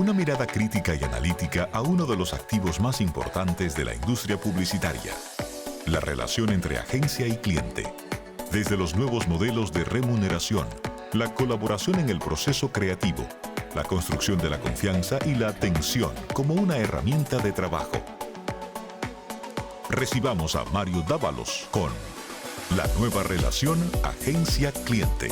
Una mirada crítica y analítica a uno de los activos más importantes de la industria publicitaria: la relación entre agencia y cliente. Desde los nuevos modelos de remuneración, la colaboración en el proceso creativo, la construcción de la confianza y la atención como una herramienta de trabajo. Recibamos a Mario Dávalos con la nueva relación agencia-cliente.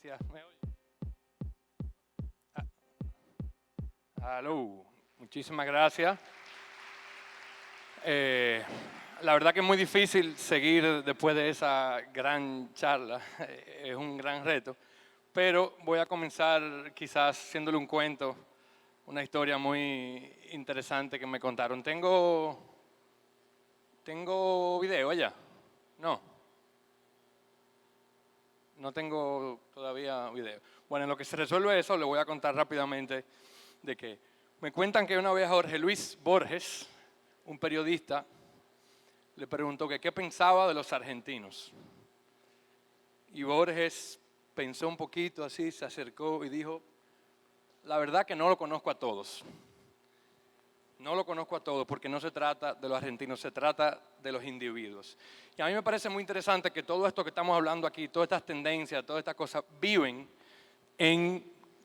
Gracias. ¿Me oye? Aló, muchísimas gracias. La verdad que es muy difícil seguir después de esa gran charla, es un gran reto, pero voy a comenzar quizás haciéndole un cuento, una historia muy interesante que me contaron. ¿Tengo video allá? No tengo todavía video. Bueno, en lo que se resuelve eso, le voy a contar rápidamente de que me cuentan que una vez Jorge Luis Borges, un periodista, le preguntó que qué pensaba de los argentinos. Y Borges pensó un poquito así, se acercó y dijo: la verdad que no lo conozco a todos. No lo conozco a todos porque no se trata de los argentinos, se trata de los individuos. Y a mí me parece muy interesante que todo esto que estamos hablando aquí, todas estas tendencias, todas estas cosas, viven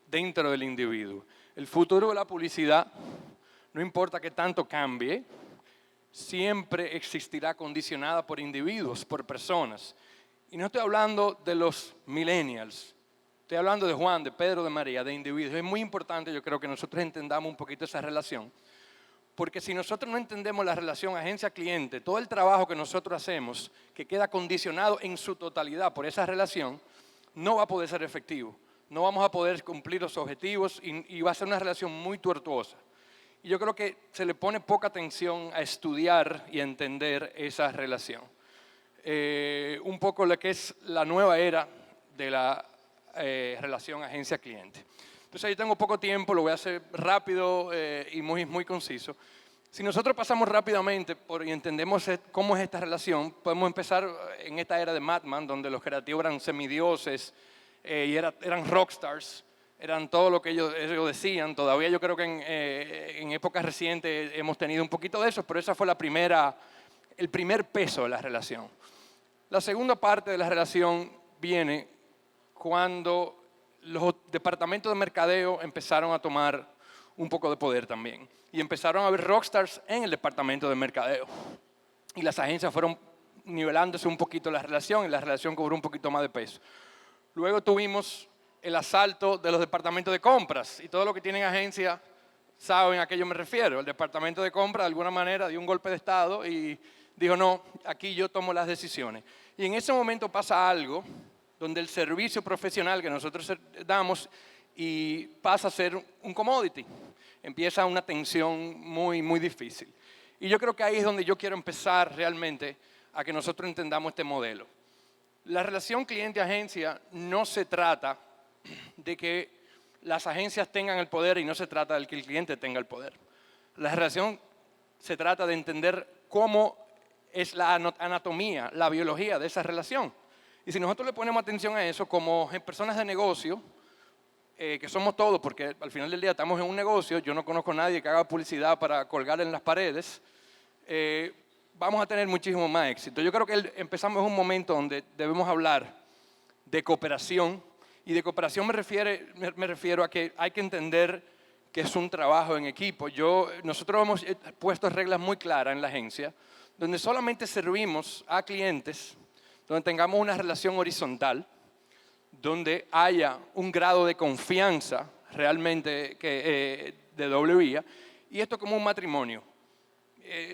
dentro del individuo. El futuro de la publicidad, no importa qué tanto cambie, siempre existirá condicionada por individuos, por personas. Y no estoy hablando de los millennials, estoy hablando de Juan, de Pedro, de María, de individuos. Es muy importante, yo creo, que nosotros entendamos un poquito esa relación. Porque si nosotros no entendemos la relación agencia-cliente, todo el trabajo que nosotros hacemos, que queda condicionado en su totalidad por esa relación, no va a poder ser efectivo. No vamos a poder cumplir los objetivos y va a ser una relación muy tortuosa. Y yo creo que se le pone poca atención a estudiar y a entender esa relación. Un poco lo que es la nueva era de la relación agencia-cliente. Entonces, yo tengo poco tiempo, lo voy a hacer rápido y muy conciso. Si nosotros pasamos rápidamente y entendemos cómo es esta relación, podemos empezar en esta era de Mad Men, donde los creativos eran semidioses y eran rockstars, eran todo lo que ellos decían. Todavía yo creo que en épocas recientes hemos tenido un poquito de eso, pero esa fue el primer peso de la relación. La segunda parte de la relación viene cuando los departamentos de mercadeo empezaron a tomar un poco de poder también. Y empezaron a haber rockstars en el departamento de mercadeo. Y las agencias fueron nivelándose un poquito la relación y la relación cobró un poquito más de peso. Luego tuvimos el asalto de los departamentos de compras. Y todo lo que tienen agencia saben a qué yo me refiero. El departamento de compras de alguna manera dio un golpe de estado y dijo: no, aquí yo tomo las decisiones. Y en ese momento pasa algo donde el servicio profesional que nosotros damos y pasa a ser un commodity. Empieza una tensión muy difícil. Y yo creo que ahí es donde yo quiero empezar realmente a que nosotros entendamos este modelo. La relación cliente-agencia no se trata de que las agencias tengan el poder y no se trata de que el cliente tenga el poder. La relación se trata de entender cómo es la anatomía, la biología de esa relación. Y si nosotros le ponemos atención a eso, como personas de negocio, que somos todos, porque al final del día estamos en un negocio, yo no conozco a nadie que haga publicidad para colgar en las paredes, vamos a tener muchísimo más éxito. Yo creo que empezamos en un momento donde debemos hablar de cooperación, y de cooperación me refiero a que hay que entender que es un trabajo en equipo. Nosotros hemos puesto reglas muy claras en la agencia, donde solamente servimos a clientes, donde tengamos una relación horizontal, donde haya un grado de confianza realmente de doble vía, y esto como un matrimonio,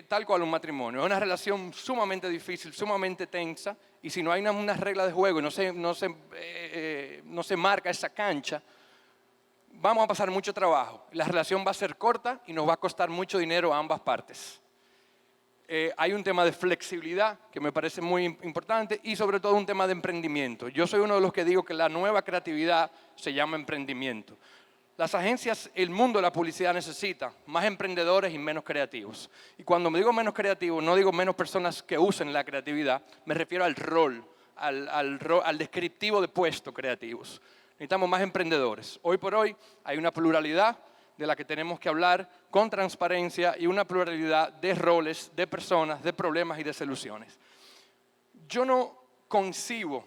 tal cual un matrimonio. Es una relación sumamente difícil, sumamente tensa, y si no hay unas reglas de juego y no se marca esa cancha, vamos a pasar mucho trabajo. La relación va a ser corta y nos va a costar mucho dinero a ambas partes. Hay un tema de flexibilidad que me parece muy importante y sobre todo un tema de emprendimiento. Yo soy uno de los que digo que la nueva creatividad se llama emprendimiento. Las agencias, el mundo de la publicidad necesita más emprendedores y menos creativos. Y cuando me digo menos creativos, no digo menos personas que usen la creatividad, me refiero al rol, al descriptivo de puestos creativos. Necesitamos más emprendedores. Hoy por hoy hay una pluralidad de la que tenemos que hablar con transparencia y una pluralidad de roles, de personas, de problemas y de soluciones. Yo no concibo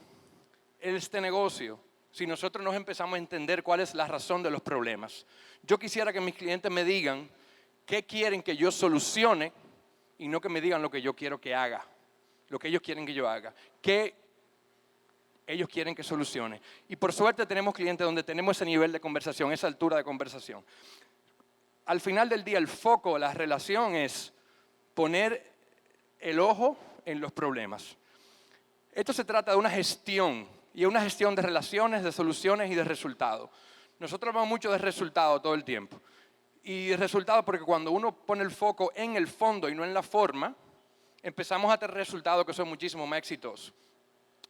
este negocio si nosotros nos empezamos a entender cuál es la razón de los problemas. Yo quisiera que mis clientes me digan qué quieren que yo solucione y no que me digan lo que yo quiero que haga, lo que ellos quieren que yo haga, qué ellos quieren que solucione. Y por suerte tenemos clientes donde tenemos ese nivel de conversación, esa altura de conversación. Al final del día, el foco de la relación es poner el ojo en los problemas. Esto se trata de una gestión, y es una gestión de relaciones, de soluciones y de resultados. Nosotros hablamos mucho de resultados todo el tiempo. Y resultados porque cuando uno pone el foco en el fondo y no en la forma, empezamos a tener resultados que son muchísimo más exitosos.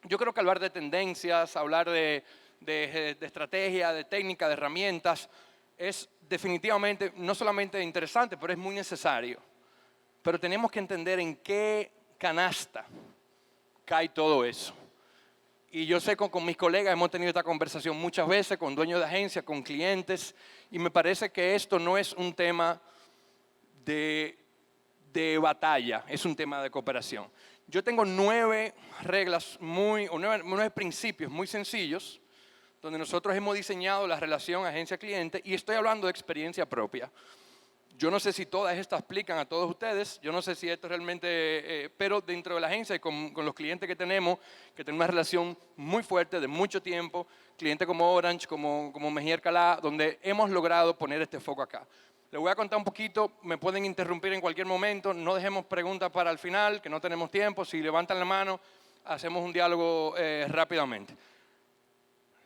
Yo creo que hablar de tendencias, hablar de estrategia, de técnica, de herramientas, es definitivamente no solamente interesante, pero es muy necesario. Pero tenemos que entender en qué canasta cae todo eso. Y yo sé que con mis colegas hemos tenido esta conversación muchas veces, con dueños de agencia, con clientes, y me parece que esto no es un tema de batalla, es un tema de cooperación. Yo tengo 9 reglas, 9 principios muy sencillos, donde nosotros hemos diseñado la relación agencia-cliente, y estoy hablando de experiencia propia. Yo no sé si todas estas aplican a todos ustedes, yo no sé si esto realmente, pero dentro de la agencia y con los clientes que tenemos una relación muy fuerte de mucho tiempo, clientes como Orange, como Mejía Alcalá, donde hemos logrado poner este foco acá. Les voy a contar un poquito, me pueden interrumpir en cualquier momento, no dejemos preguntas para el final, que no tenemos tiempo, si levantan la mano, hacemos un diálogo rápidamente.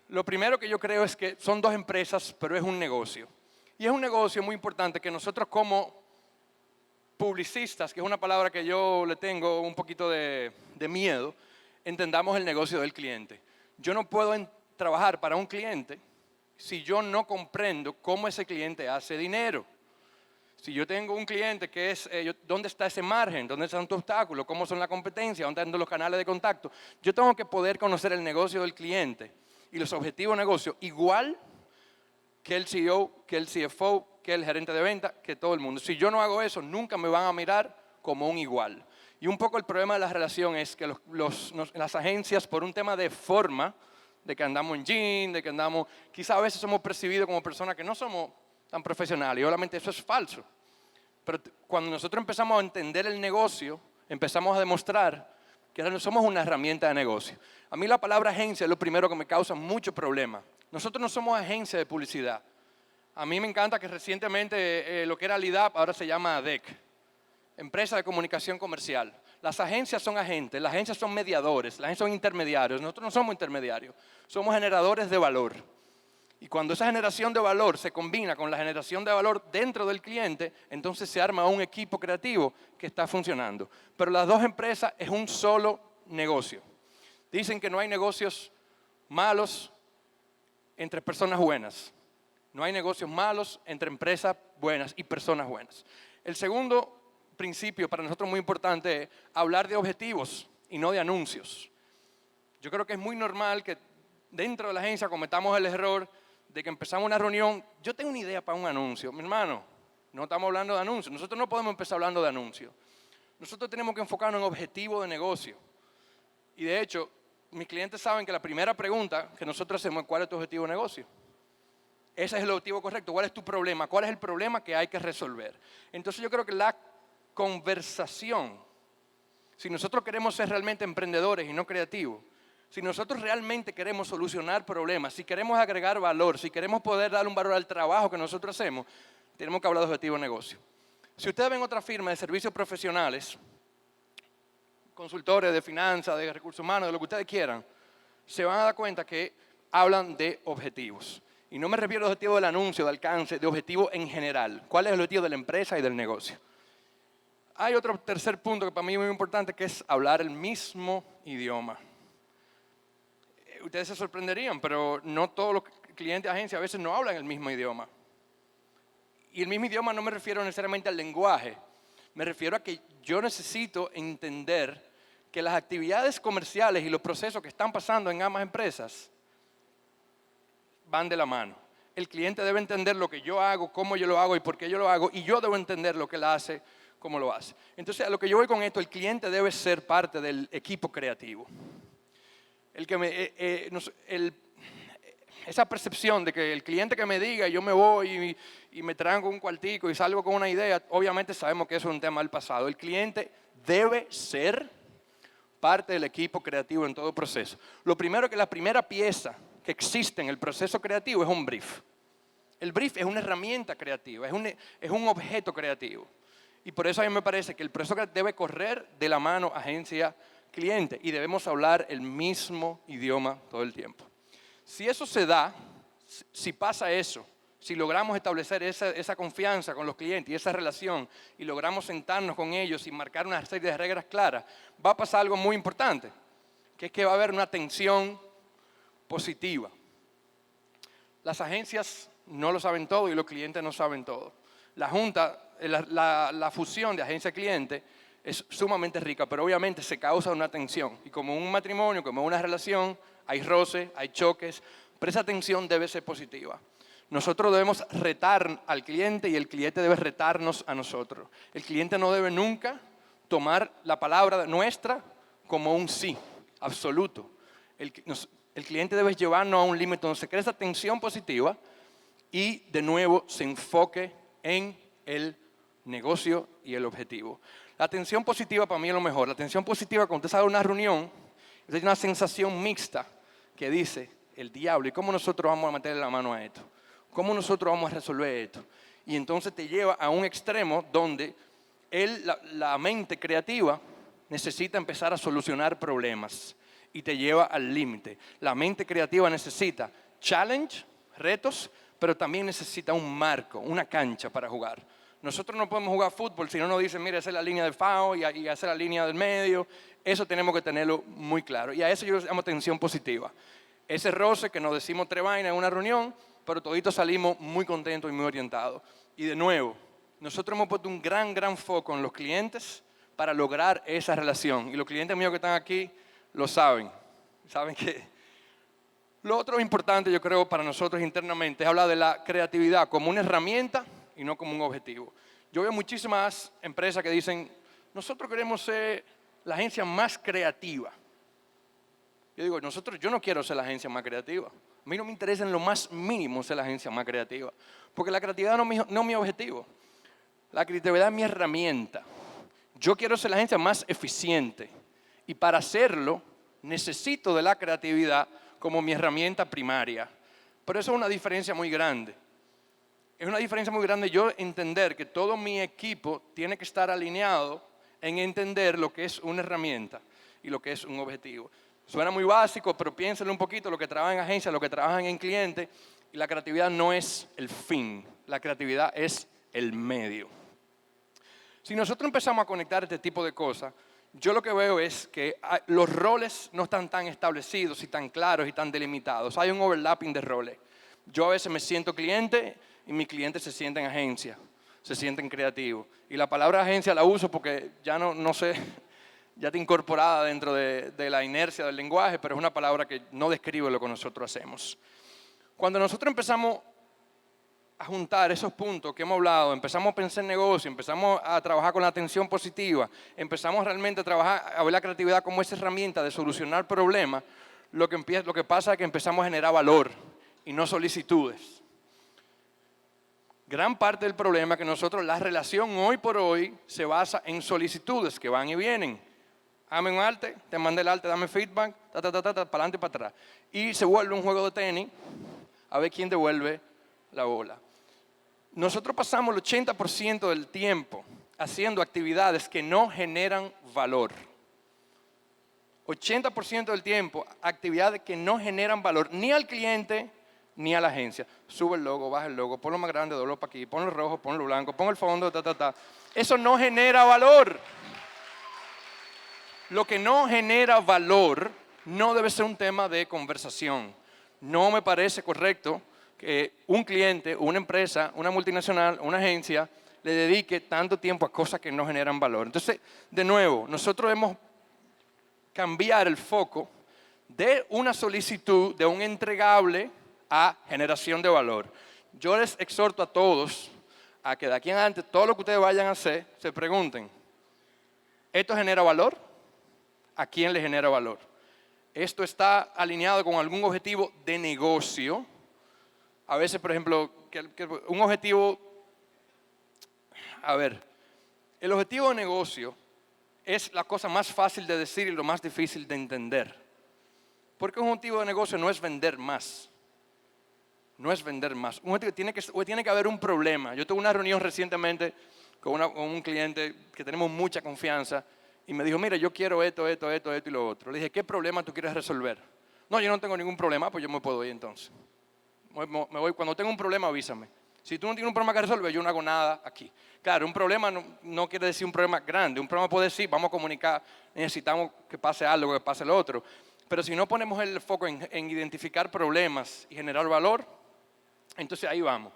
Lo primero que yo creo es que son 2 empresas, pero es un negocio. Y es un negocio muy importante que nosotros como publicistas, que es una palabra que yo le tengo un poquito de miedo, entendamos el negocio del cliente. Yo no puedo trabajar para un cliente si yo no comprendo cómo ese cliente hace dinero. Si yo tengo un cliente que es, ¿dónde está ese margen? ¿Dónde están tus obstáculos? ¿Cómo son la competencia? ¿Dónde están los canales de contacto? Yo tengo que poder conocer el negocio del cliente y los objetivos de negocio igual que el CEO, que el CFO, que el gerente de venta, que todo el mundo. Si yo no hago eso, nunca me van a mirar como un igual. Y un poco el problema de la relación es que las agencias, por un tema de forma, de que andamos en jean, de que andamos, quizá a veces somos percibidos como personas que no somos tan profesionales, y obviamente eso es falso. Pero cuando nosotros empezamos a entender el negocio, empezamos a demostrar que somos una herramienta de negocio. A mí la palabra agencia es lo primero que me causa mucho problema. Nosotros no somos agencia de publicidad. A mí me encanta que recientemente lo que era LIDAP ahora se llama ADEC, Empresa de Comunicación Comercial. Las agencias son agentes, las agencias son mediadores, las agencias son intermediarios. Nosotros no somos intermediarios, somos generadores de valor. Y cuando esa generación de valor se combina con la generación de valor dentro del cliente, entonces se arma un equipo creativo que está funcionando. Pero las 2 empresas es un solo negocio. Dicen que no hay negocios malos entre personas buenas. No hay negocios malos entre empresas buenas y personas buenas. El segundo principio para nosotros muy importante es hablar de objetivos y no de anuncios. Yo creo que es muy normal que dentro de la agencia cometamos el error de que empezamos una reunión. Yo tengo una idea para un anuncio. Mi hermano, no estamos hablando de anuncios. Nosotros no podemos empezar hablando de anuncios. Nosotros tenemos que enfocarnos en objetivos de negocio. Y de hecho, mis clientes saben que la primera pregunta que nosotros hacemos es: ¿cuál es tu objetivo de negocio? Ese es el objetivo correcto. ¿Cuál es tu problema? ¿Cuál es el problema que hay que resolver? Entonces yo creo que la conversación, si nosotros queremos ser realmente emprendedores y no creativos, si nosotros realmente queremos solucionar problemas, si queremos agregar valor, si queremos poder dar un valor al trabajo que nosotros hacemos, tenemos que hablar de objetivo de negocio. Si ustedes ven otra firma de servicios profesionales, consultores de finanzas, de recursos humanos, de lo que ustedes quieran, se van a dar cuenta que hablan de objetivos. Y no me refiero al objetivo del anuncio, de alcance, de objetivo en general. ¿Cuál es el objetivo de la empresa y del negocio? Hay otro tercer punto que para mí es muy importante, que es hablar el mismo idioma. Ustedes se sorprenderían, pero no todos los clientes de agencia a veces no hablan el mismo idioma. Y el mismo idioma no me refiero necesariamente al lenguaje. Me refiero a que yo necesito entender que las actividades comerciales y los procesos que están pasando en ambas empresas van de la mano. El cliente debe entender lo que yo hago, cómo yo lo hago y por qué yo lo hago, y yo debo entender lo que él hace, cómo lo hace. Entonces, a lo que yo voy con esto, el cliente debe ser parte del equipo creativo. Esa percepción de que el cliente que me diga, yo me voy y me traigo un cuartico y salgo con una idea, obviamente sabemos que eso es un tema del pasado. El cliente debe ser parte del equipo creativo en todo proceso. Lo primero, que la primera pieza que existe en el proceso creativo es un brief. El brief es una herramienta creativa, es un objeto creativo. Y por eso a mí me parece que el proceso debe correr de la mano agencia-cliente y debemos hablar el mismo idioma todo el tiempo. Si eso se da, si pasa eso, si logramos establecer esa confianza con los clientes y esa relación y logramos sentarnos con ellos y marcar una serie de reglas claras, va a pasar algo muy importante, que es que va a haber una tensión positiva. Las agencias no lo saben todo y los clientes no saben todo. La fusión de agencia-cliente es sumamente rica, pero obviamente se causa una tensión. Y como un matrimonio, como una relación, hay roce, hay choques, pero esa tensión debe ser positiva. Nosotros debemos retar al cliente y el cliente debe retarnos a nosotros. El cliente no debe nunca tomar la palabra nuestra como un sí absoluto. El cliente debe llevarnos a un límite donde se crea esa tensión positiva y de nuevo se enfoque en el negocio y el objetivo. La tensión positiva para mí es lo mejor. La tensión positiva, cuando usted sale a una reunión, es una sensación mixta que dice: el diablo, ¿y cómo nosotros vamos a meterle la mano a esto? ¿Cómo nosotros vamos a resolver esto? Y entonces te lleva a un extremo donde la mente creativa necesita empezar a solucionar problemas y te lleva al límite. La mente creativa necesita challenge, retos, pero también necesita un marco, una cancha para jugar. Nosotros no podemos jugar fútbol si no nos dicen: mira, esa es la línea de foul y esa es la línea del medio. Eso tenemos que tenerlo muy claro. Y a eso yo llamo tensión positiva. Ese roce que nos decimos tres vainas en una reunión, pero toditos salimos muy contentos y muy orientados. Y de nuevo, nosotros hemos puesto un gran foco en los clientes para lograr esa relación. Y los clientes míos que están aquí lo saben. Saben que lo otro importante, yo creo, para nosotros internamente es hablar de la creatividad como una herramienta y no como un objetivo. Yo veo muchísimas empresas que dicen: nosotros queremos ser la agencia más creativa. Yo digo, yo no quiero ser la agencia más creativa. A mí no me interesa en lo más mínimo ser la agencia más creativa, porque la creatividad no es mi objetivo. La creatividad es mi herramienta. Yo quiero ser la agencia más eficiente y para hacerlo necesito de la creatividad como mi herramienta primaria. Pero eso es una diferencia muy grande. Es una diferencia muy grande yo entender que todo mi equipo tiene que estar alineado en entender lo que es una herramienta y lo que es un objetivo. Suena muy básico, pero piénsenlo un poquito: lo que trabajan en agencia, lo que trabajan en cliente, y la creatividad no es el fin, la creatividad es el medio. Si nosotros empezamos a conectar este tipo de cosas, yo lo que veo es que los roles no están tan establecidos y tan claros y tan delimitados. Hay un overlapping de roles. Yo a veces me siento cliente y mis clientes se sienten agencia, se sienten creativos. Y la palabra agencia la uso porque ya no sé, ya está incorporada dentro de la inercia del lenguaje, pero es una palabra que no describe lo que nosotros hacemos. Cuando nosotros empezamos a juntar esos puntos que hemos hablado, empezamos a pensar en negocio, empezamos a trabajar con la atención positiva, empezamos realmente a trabajar, a ver la creatividad como esa herramienta de solucionar problemas, lo que pasa es que empezamos a generar valor y no solicitudes. Gran parte del problema es que nosotros, la relación hoy por hoy se basa en solicitudes que van y vienen. Dame un arte, te mandé el arte, dame feedback, para adelante y para atrás. Y se vuelve un juego de tenis a ver quién devuelve la bola. Nosotros pasamos el 80% del tiempo haciendo actividades que no generan valor. 80% del tiempo, actividades que no generan valor ni al cliente ni a la agencia. Sube el logo, baja el logo, ponlo más grande, doblo para aquí, ponlo rojo, ponlo blanco, pon el fondo, Eso no genera valor. Lo que no genera valor no debe ser un tema de conversación. No me parece correcto que un cliente, una empresa, una multinacional, una agencia, le dedique tanto tiempo a cosas que no generan valor. Entonces, de nuevo, nosotros debemos cambiar el foco de una solicitud, de un entregable, a generación de valor. Yo les exhorto a todos a que de aquí en adelante, todo lo que ustedes vayan a hacer, se pregunten, ¿esto genera valor? ¿A quién le genera valor? ¿Esto está alineado con algún objetivo de negocio? A veces, por ejemplo, un objetivo, el objetivo de negocio es la cosa más fácil de decir y lo más difícil de entender. Porque un objetivo de negocio no es vender más. No es vender más. Un objetivo tiene que haber un problema. Yo tuve una reunión recientemente con un cliente que tenemos mucha confianza y me dijo, mira, yo quiero esto y lo otro. Le dije, ¿qué problema tú quieres resolver? No, yo no tengo ningún problema, pues yo me puedo ir entonces. Me voy, cuando tengo un problema, avísame. Si tú no tienes un problema que resolver, yo no hago nada aquí. Claro, un problema no quiere decir un problema grande. Un problema puede decir, vamos a comunicar, necesitamos que pase algo, que pase lo otro. Pero si no ponemos el foco en identificar problemas y generar valor, entonces ahí vamos.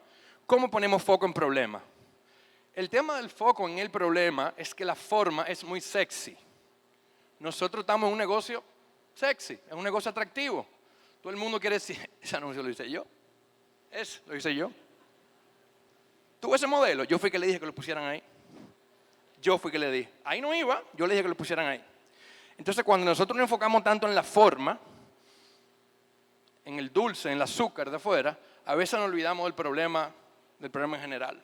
¿Cómo ponemos foco en problemas? El tema del foco en el problema es que la forma es muy sexy. Nosotros estamos en un negocio sexy, es un negocio atractivo. Todo el mundo quiere decir, ese anuncio lo hice yo. Lo hice yo. ¿Tuve ese modelo? Yo fui que le dije que lo pusieran ahí. Yo fui que le dije. Ahí no iba, yo le dije que lo pusieran ahí. Entonces, cuando nosotros nos enfocamos tanto en la forma, en el dulce, en el azúcar de afuera, a veces nos olvidamos del problema en general.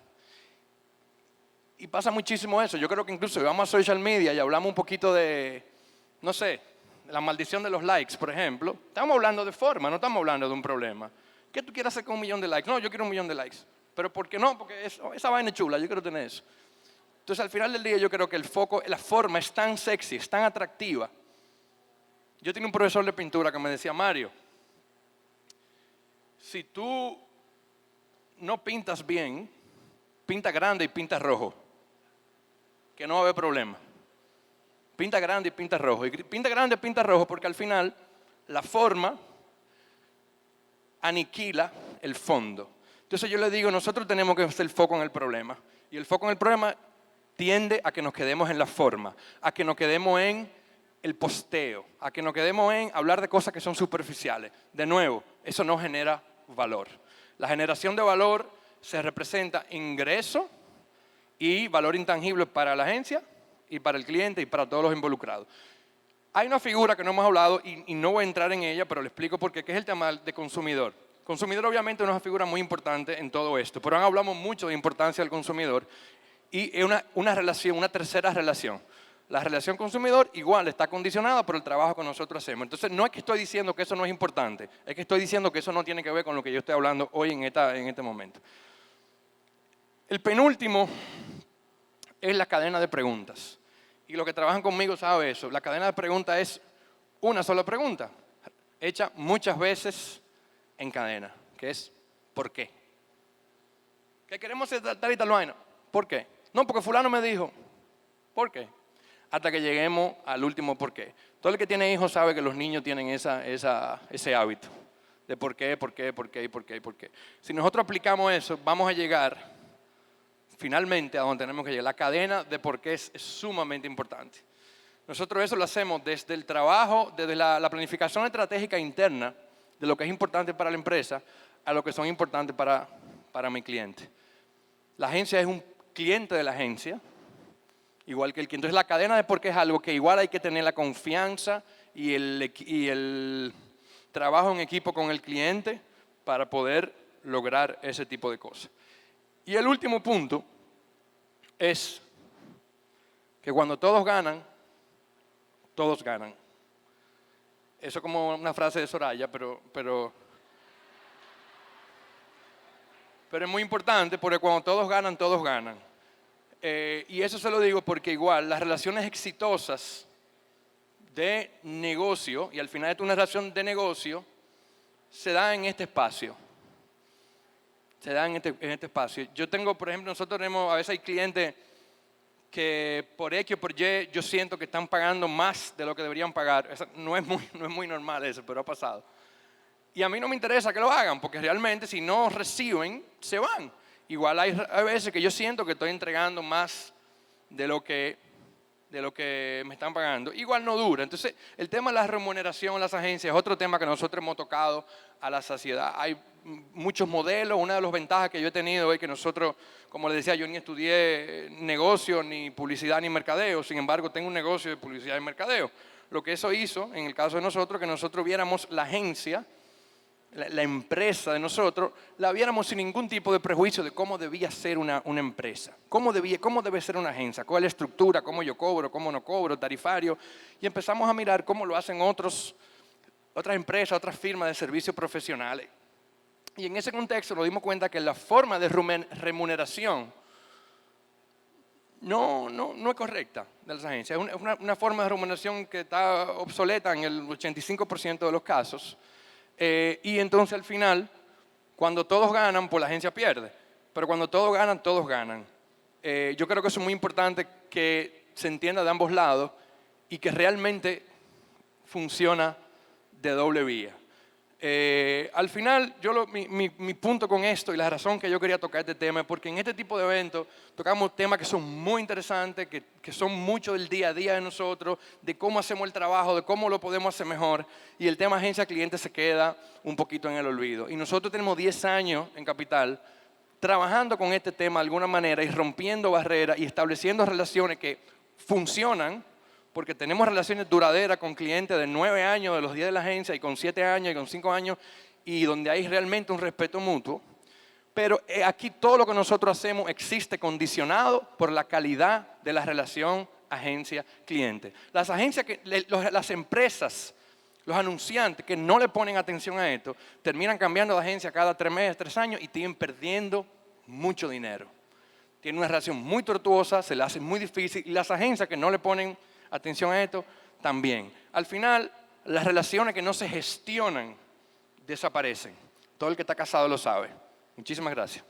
Y pasa muchísimo eso. Yo creo que incluso si vamos a social media y hablamos un poquito de, no sé, la maldición de los likes, por ejemplo, estamos hablando de forma, no estamos hablando de un problema. ¿Qué tú quieres hacer con 1 millón de likes? No, yo quiero 1 millón de likes. ¿Pero por qué no? Porque esa vaina es chula, yo quiero tener eso. Entonces, al final del día, yo creo que el foco, la forma es tan sexy, es tan atractiva. Yo tenía un profesor de pintura que me decía, Mario, si tú no pintas bien, pinta grande y pinta rojo, que no va a haber problema. Pinta grande y pinta rojo. Y pinta grande y pinta rojo porque al final la forma aniquila el fondo. Entonces yo le digo, nosotros tenemos que hacer el foco en el problema. Y el foco en el problema tiende a que nos quedemos en la forma, a que nos quedemos en el posteo, a que nos quedemos en hablar de cosas que son superficiales. De nuevo, eso no genera valor. La generación de valor se representa ingreso y valor intangible para la agencia y para el cliente y para todos los involucrados. Hay una figura que no hemos hablado y no voy a entrar en ella, pero le explico por qué, que es el tema de consumidor. Consumidor obviamente es una figura muy importante en todo esto, pero hablamos mucho de importancia del consumidor y es una relación, una tercera relación. La relación consumidor igual está condicionada por el trabajo que nosotros hacemos. Entonces no es que estoy diciendo que eso no es importante, es que estoy diciendo que eso no tiene que ver con lo que yo estoy hablando hoy en este momento. El penúltimo es la cadena de preguntas. Y los que trabajan conmigo saben eso. La cadena de preguntas es una sola pregunta, hecha muchas veces en cadena, que es ¿por qué? ¿Qué queremos hacer tal y tal vaina? ¿Por qué? No, porque fulano me dijo. ¿Por qué? Hasta que lleguemos al último por qué. Todo el que tiene hijos sabe que los niños tienen ese hábito de por qué, por qué, por qué, por qué, por qué. Si nosotros aplicamos eso, vamos a llegar finalmente a donde tenemos que llegar. La cadena de por qué es sumamente importante. Nosotros eso lo hacemos desde el trabajo, desde la planificación estratégica interna, de lo que es importante para la empresa, a lo que son importantes para mi cliente. La agencia es un cliente de la agencia, igual que el cliente. Entonces la cadena de por qué es algo que igual hay que tener la confianza y el trabajo en equipo con el cliente para poder lograr ese tipo de cosas. Y el último punto es que cuando todos ganan, todos ganan. Eso es como una frase de Soraya, pero es muy importante porque cuando todos ganan, todos ganan. Y eso se lo digo porque igual las relaciones exitosas de negocio, y al final de una relación de negocio, se dan en este espacio. Se dan en este espacio. Yo tengo, por ejemplo, nosotros tenemos, a veces hay clientes que por X o por Y yo siento que están pagando más de lo que deberían pagar. No es muy normal eso, pero ha pasado. Y a mí no me interesa que lo hagan, porque realmente si no reciben, se van. Igual hay veces que yo siento que estoy entregando más de lo que me están pagando. Igual no dura. Entonces, el tema de la remuneración en las agencias es otro tema que nosotros hemos tocado a la saciedad. Hay muchos modelos. Una de las ventajas que yo he tenido es que nosotros, como les decía, yo ni estudié negocio, ni publicidad, ni mercadeo. Sin embargo, tengo un negocio de publicidad y mercadeo. Lo que eso hizo, en el caso de nosotros, que nosotros viéramos la agencia, la empresa de nosotros, la viéramos sin ningún tipo de prejuicio de cómo debía ser una empresa, cómo debe ser una agencia, cuál es la estructura, cómo yo cobro, cómo no cobro, tarifario, y empezamos a mirar cómo lo hacen otras empresas, otras firmas de servicios profesionales. Y en ese contexto nos dimos cuenta que la forma de remuneración no es correcta de las agencias. Es una forma de remuneración que está obsoleta en el 85% de los casos. Y entonces al final, cuando todos ganan, pues la agencia pierde. Pero cuando todos ganan, todos ganan. Yo creo que eso es muy importante que se entienda de ambos lados y que realmente funciona de doble vía. Al final, mi punto con esto y la razón que yo quería tocar este tema es porque en este tipo de eventos tocamos temas que son muy interesantes, que son mucho del día a día de nosotros, de cómo hacemos el trabajo, de cómo lo podemos hacer mejor, y el tema agencia-cliente se queda un poquito en el olvido. Y nosotros tenemos 10 años en Capital trabajando con este tema de alguna manera y rompiendo barreras y estableciendo relaciones que funcionan, porque tenemos relaciones duraderas con clientes de 9 años, de los 10 de la agencia, y con 7 años, y con 5 años, y donde hay realmente un respeto mutuo. Pero aquí todo lo que nosotros hacemos existe condicionado por la calidad de la relación agencia-cliente. Las agencias, las empresas, los anunciantes que no le ponen atención a esto, terminan cambiando de agencia cada 3 meses, 3 años, y siguen perdiendo mucho dinero. Tienen una relación muy tortuosa, se le hace muy difícil, y las agencias que no le ponen atención a esto, también. Al final, las relaciones que no se gestionan desaparecen. Todo el que está casado lo sabe. Muchísimas gracias.